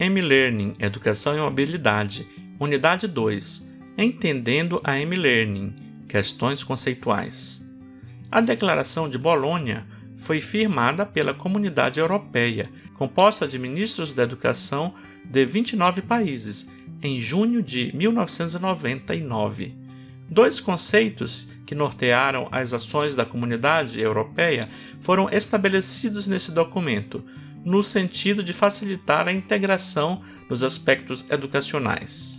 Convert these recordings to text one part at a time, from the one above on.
M-Learning, Educação e Mobilidade, Unidade 2, Entendendo a M-Learning, Questões Conceituais. A Declaração de Bolonha foi firmada pela Comunidade Europeia, composta de ministros da educação de 29 países, em junho de 1999. Dois conceitos que nortearam as ações da Comunidade Europeia foram estabelecidos nesse documento, no sentido de facilitar a integração nos aspectos educacionais.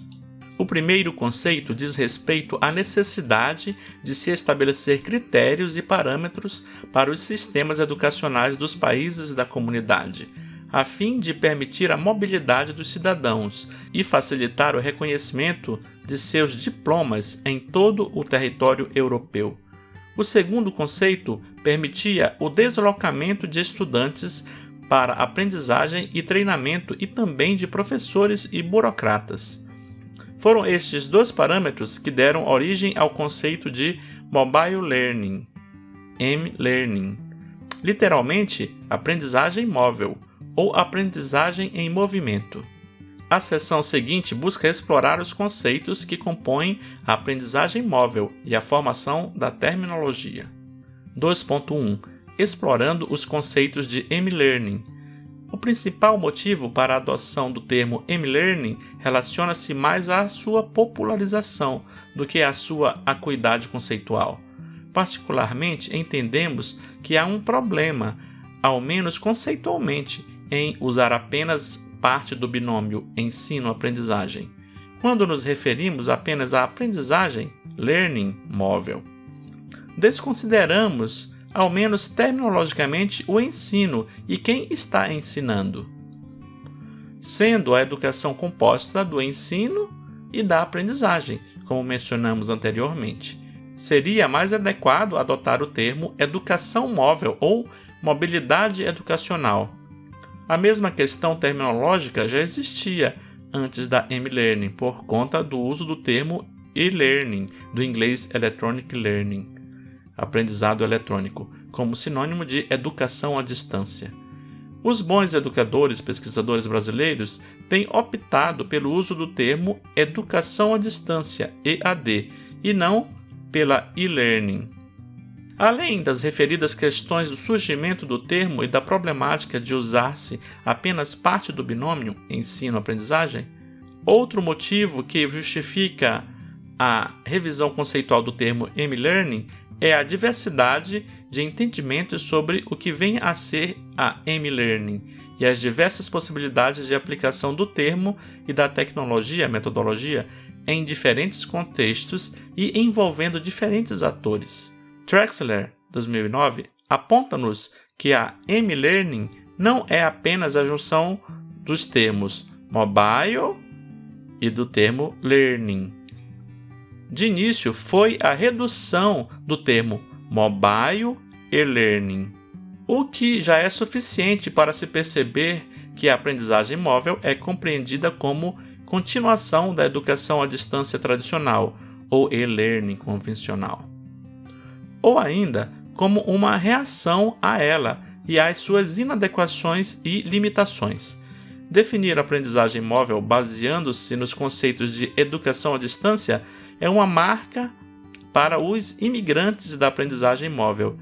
O primeiro conceito diz respeito à necessidade de se estabelecer critérios e parâmetros para os sistemas educacionais dos países da comunidade, a fim de permitir a mobilidade dos cidadãos e facilitar o reconhecimento de seus diplomas em todo o território europeu. O segundo conceito permitia o deslocamento de estudantes para aprendizagem e treinamento e também de professores e burocratas. Foram estes dois parâmetros que deram origem ao conceito de Mobile Learning, M-Learning, literalmente aprendizagem móvel ou aprendizagem em movimento. A seção seguinte busca explorar os conceitos que compõem a aprendizagem móvel e a formação da terminologia. 2.1 Explorando os conceitos de M-Learning. O principal motivo para a adoção do termo M-Learning relaciona-se mais à sua popularização do que à sua acuidade conceitual. Particularmente, entendemos que há um problema, ao menos conceitualmente, em usar apenas parte do binômio ensino-aprendizagem, quando nos referimos apenas à aprendizagem, learning, móvel. Desconsideramos ao menos terminologicamente, o ensino e quem está ensinando, sendo a educação composta do ensino e da aprendizagem, como mencionamos anteriormente. Seria mais adequado adotar o termo educação móvel ou mobilidade educacional. A mesma questão terminológica já existia antes da M-Learning, por conta do uso do termo e-learning, do inglês electronic learning, aprendizado eletrônico, como sinônimo de educação à distância. Os bons educadores pesquisadores brasileiros têm optado pelo uso do termo educação à distância, EAD, e não pela e-learning. Além das referidas questões do surgimento do termo e da problemática de usar-se apenas parte do binômio ensino-aprendizagem, outro motivo que justifica a revisão conceitual do termo M-Learning é a diversidade de entendimentos sobre o que vem a ser a M-Learning e as diversas possibilidades de aplicação do termo e da tecnologia, metodologia, em diferentes contextos e envolvendo diferentes atores. Trexler, 2009, aponta-nos que a M-Learning não é apenas a junção dos termos mobile e do termo learning. De início, foi a redução do termo mobile e learning, o que já é suficiente para se perceber que a aprendizagem móvel é compreendida como continuação da educação à distância tradicional, ou e-learning convencional, ou ainda como uma reação a ela e às suas inadequações e limitações. Definir a aprendizagem móvel baseando-se nos conceitos de educação à distância é uma marca para os imigrantes da aprendizagem móvel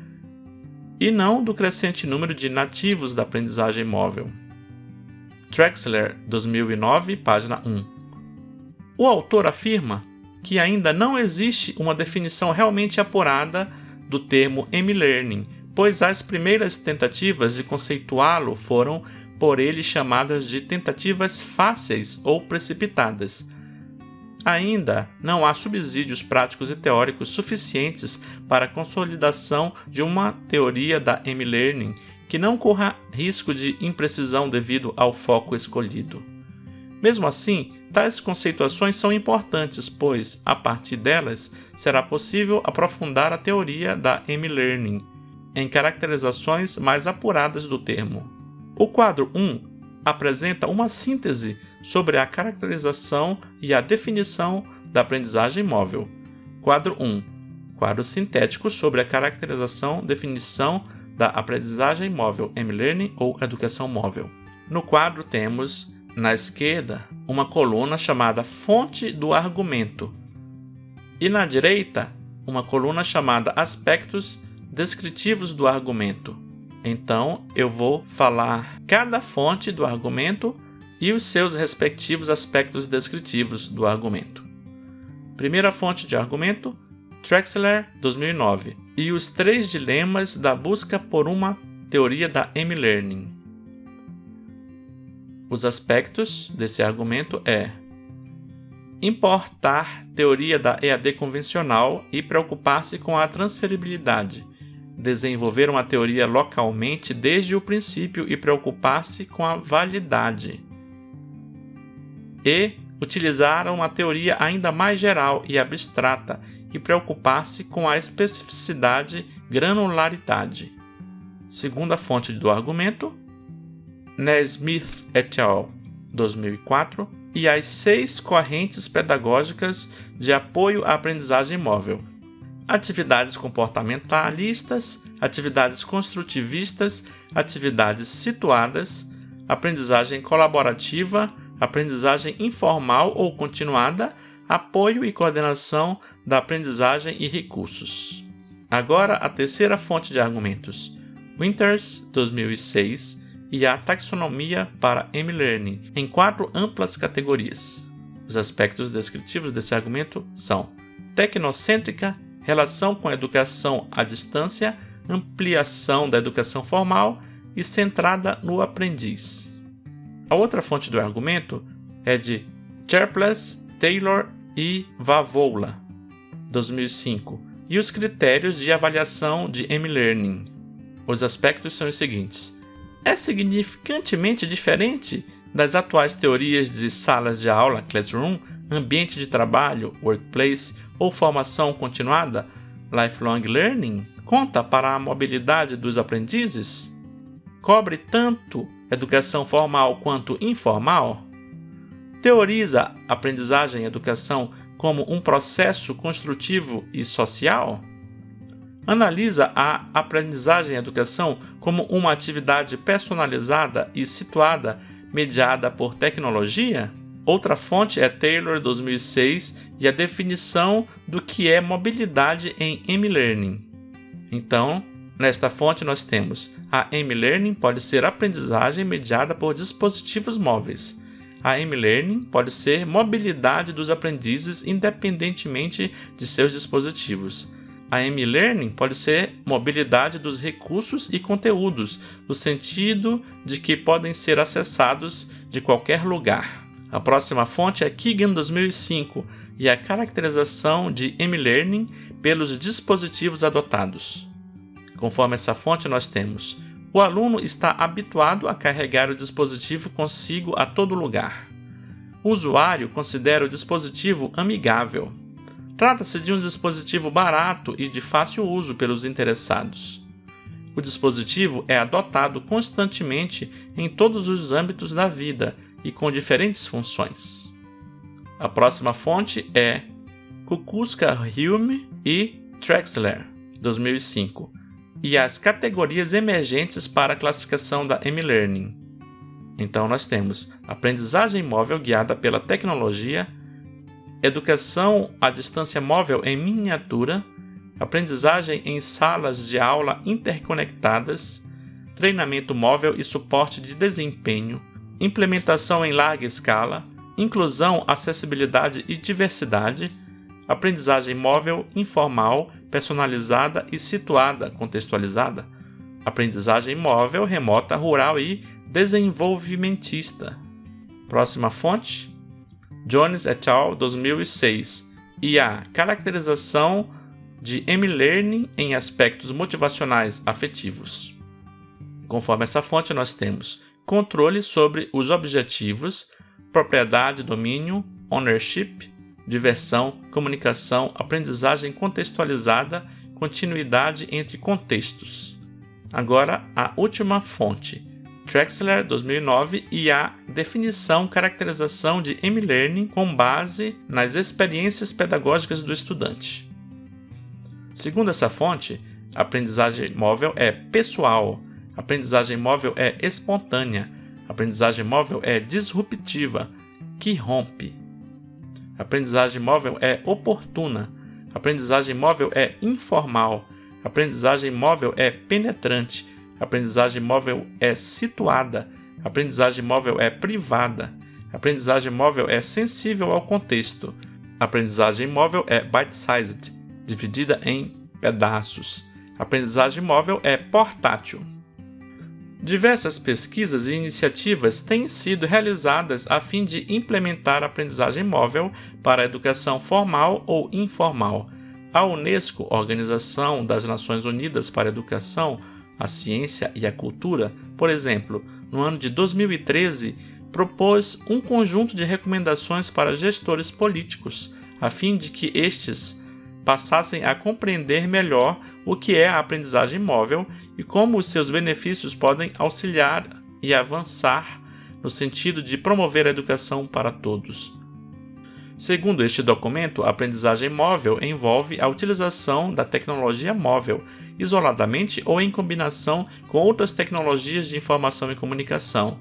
e não do crescente número de nativos da aprendizagem móvel. Trexler, 2009, página 1. O autor afirma que ainda não existe uma definição realmente apurada do termo M-Learning, pois as primeiras tentativas de conceituá-lo foram por ele chamadas de tentativas fáceis ou precipitadas. Ainda não há subsídios práticos e teóricos suficientes para a consolidação de uma teoria da M-Learning que não corra risco de imprecisão devido ao foco escolhido. Mesmo assim, tais conceituações são importantes, pois, a partir delas, será possível aprofundar a teoria da M-Learning em caracterizações mais apuradas do termo. O quadro 1 apresenta uma síntese sobre a caracterização e a definição da aprendizagem móvel. Quadro 1. Quadro sintético sobre a caracterização e definição da aprendizagem móvel, M-Learning ou educação móvel. No quadro temos na esquerda, uma coluna chamada Fonte do Argumento e na direita, uma coluna chamada Aspectos Descritivos do Argumento. Então, eu vou falar cada fonte do argumento e os seus respectivos aspectos descritivos do argumento. Primeira fonte de argumento, Trexler, 2009, e os 3 dilemas da busca por uma teoria da M-Learning. Os aspectos desse argumento é importar teoria da EAD convencional e preocupar-se com a transferibilidade, desenvolver uma teoria localmente desde o princípio e preocupar-se com a validade, e utilizar uma teoria ainda mais geral e abstrata e preocupar-se com a especificidade, granularidade. Segunda fonte do argumento, Nesmith et al., 2004, e as 6 correntes pedagógicas de apoio à aprendizagem móvel. Atividades comportamentalistas, atividades construtivistas, atividades situadas, aprendizagem colaborativa, aprendizagem informal ou continuada, apoio e coordenação da aprendizagem e recursos. Agora, a terceira fonte de argumentos, Winters, 2006, e a taxonomia para M-Learning, em 4 amplas categorias. Os aspectos descritivos desse argumento são tecnocêntrica, relação com a educação à distância, ampliação da educação formal e centrada no aprendiz. A outra fonte do argumento é de Sharpless, Taylor e Vavola, 2005, e os critérios de avaliação de M-Learning. Os aspectos são os seguintes: é significantemente diferente das atuais teorias de salas de aula, classroom, ambiente de trabalho, workplace ou formação continuada, lifelong learning? Conta para a mobilidade dos aprendizes? Cobre tanto educação formal quanto informal? Teoriza aprendizagem e educação como um processo construtivo e social? Analisa a aprendizagem e educação como uma atividade personalizada e situada, mediada por tecnologia? Outra fonte é Taylor, 2006, e a definição do que é mobilidade em M-Learning. Então, nesta fonte nós temos: a M-Learning pode ser aprendizagem mediada por dispositivos móveis. A M-Learning pode ser mobilidade dos aprendizes independentemente de seus dispositivos. A M-Learning pode ser mobilidade dos recursos e conteúdos, no sentido de que podem ser acessados de qualquer lugar. A próxima fonte é Keegan, 2005, e a caracterização de M-Learning pelos dispositivos adotados. Conforme essa fonte, nós temos: o aluno está habituado a carregar o dispositivo consigo a todo lugar. O usuário considera o dispositivo amigável. Trata-se de um dispositivo barato e de fácil uso pelos interessados. O dispositivo é adotado constantemente em todos os âmbitos da vida e com diferentes funções. A próxima fonte é Kukuczka-Hume e Trexler, 2005, e as categorias emergentes para a classificação da M-Learning. Então nós temos aprendizagem móvel guiada pela tecnologia, educação à distância móvel em miniatura, aprendizagem em salas de aula interconectadas, treinamento móvel e suporte de desempenho, implementação em larga escala, inclusão, acessibilidade e diversidade, aprendizagem móvel informal, personalizada e situada, contextualizada, aprendizagem móvel, remota, rural e desenvolvimentista. Próxima fonte, Jones et al., 2006, e a caracterização de M-Learning em aspectos motivacionais afetivos. Conforme essa fonte, nós temos controle sobre os objetivos, propriedade, domínio, ownership, diversão, comunicação, aprendizagem contextualizada, continuidade entre contextos. Agora, a última fonte, Trexler, 2009, e a definição, caracterização de M-Learning com base nas experiências pedagógicas do estudante. Segundo essa fonte, a aprendizagem móvel é pessoal, a aprendizagem móvel é espontânea, Aprendizagem móvel é disruptiva, que rompe. Aprendizagem móvel é oportuna. Aprendizagem móvel é informal. Aprendizagem móvel é penetrante. Aprendizagem móvel é situada. Aprendizagem móvel é privada. Aprendizagem móvel é sensível ao contexto. Aprendizagem móvel é bite-sized, dividida em pedaços. Aprendizagem móvel é portátil. Diversas pesquisas e iniciativas têm sido realizadas a fim de implementar a aprendizagem móvel para a educação formal ou informal. A Unesco, Organização das Nações Unidas para a Educação, a Ciência e a Cultura, por exemplo, no ano de 2013, propôs um conjunto de recomendações para gestores políticos, a fim de que estes passassem a compreender melhor o que é a aprendizagem móvel e como os seus benefícios podem auxiliar e avançar no sentido de promover a educação para todos. Segundo este documento, a aprendizagem móvel envolve a utilização da tecnologia móvel, isoladamente ou em combinação com outras tecnologias de informação e comunicação,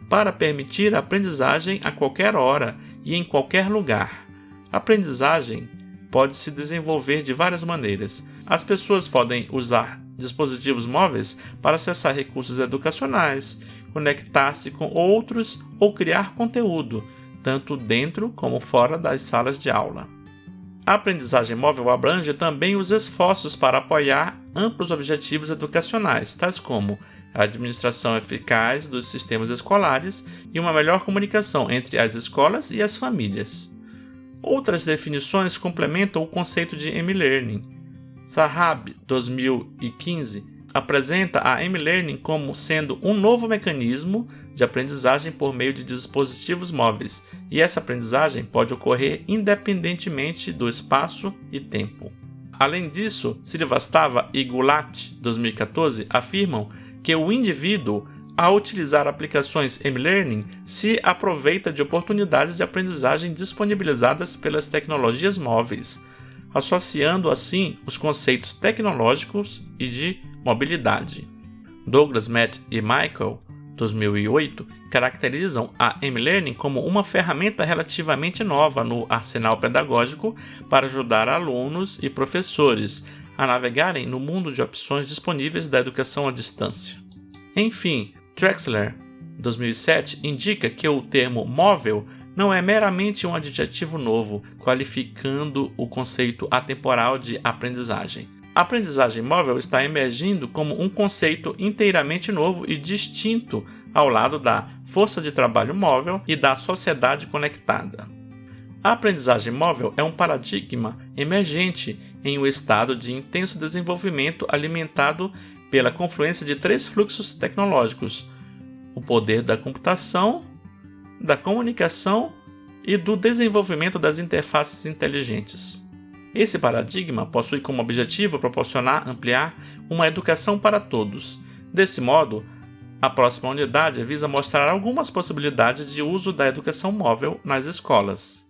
para permitir a aprendizagem a qualquer hora e em qualquer lugar. A aprendizagem pode se desenvolver de várias maneiras. As pessoas podem usar dispositivos móveis para acessar recursos educacionais, conectar-se com outros ou criar conteúdo, tanto dentro como fora das salas de aula. A aprendizagem móvel abrange também os esforços para apoiar amplos objetivos educacionais, tais como a administração eficaz dos sistemas escolares e uma melhor comunicação entre as escolas e as famílias. Outras definições complementam o conceito de M-Learning. Sahab, 2015, apresenta a M-Learning como sendo um novo mecanismo de aprendizagem por meio de dispositivos móveis, e essa aprendizagem pode ocorrer independentemente do espaço e tempo. Além disso, Srivastava e Gulat, 2014, afirmam que o indivíduo, ao utilizar aplicações M-Learning, se aproveita de oportunidades de aprendizagem disponibilizadas pelas tecnologias móveis, associando assim os conceitos tecnológicos e de mobilidade. Douglas, Matt e Michael, 2008, caracterizam a M-Learning como uma ferramenta relativamente nova no arsenal pedagógico para ajudar alunos e professores a navegarem no mundo de opções disponíveis da educação à distância. Enfim, Trexler, 2007, indica que o termo móvel não é meramente um adjetivo novo, qualificando o conceito atemporal de aprendizagem. A aprendizagem móvel está emergindo como um conceito inteiramente novo e distinto ao lado da força de trabalho móvel e da sociedade conectada. A aprendizagem móvel é um paradigma emergente em um estado de intenso desenvolvimento alimentado pela confluência de três fluxos tecnológicos: o poder da computação, da comunicação e do desenvolvimento das interfaces inteligentes. Esse paradigma possui como objetivo proporcionar ampliar uma educação para todos. Desse modo, a próxima unidade visa mostrar algumas possibilidades de uso da educação móvel nas escolas.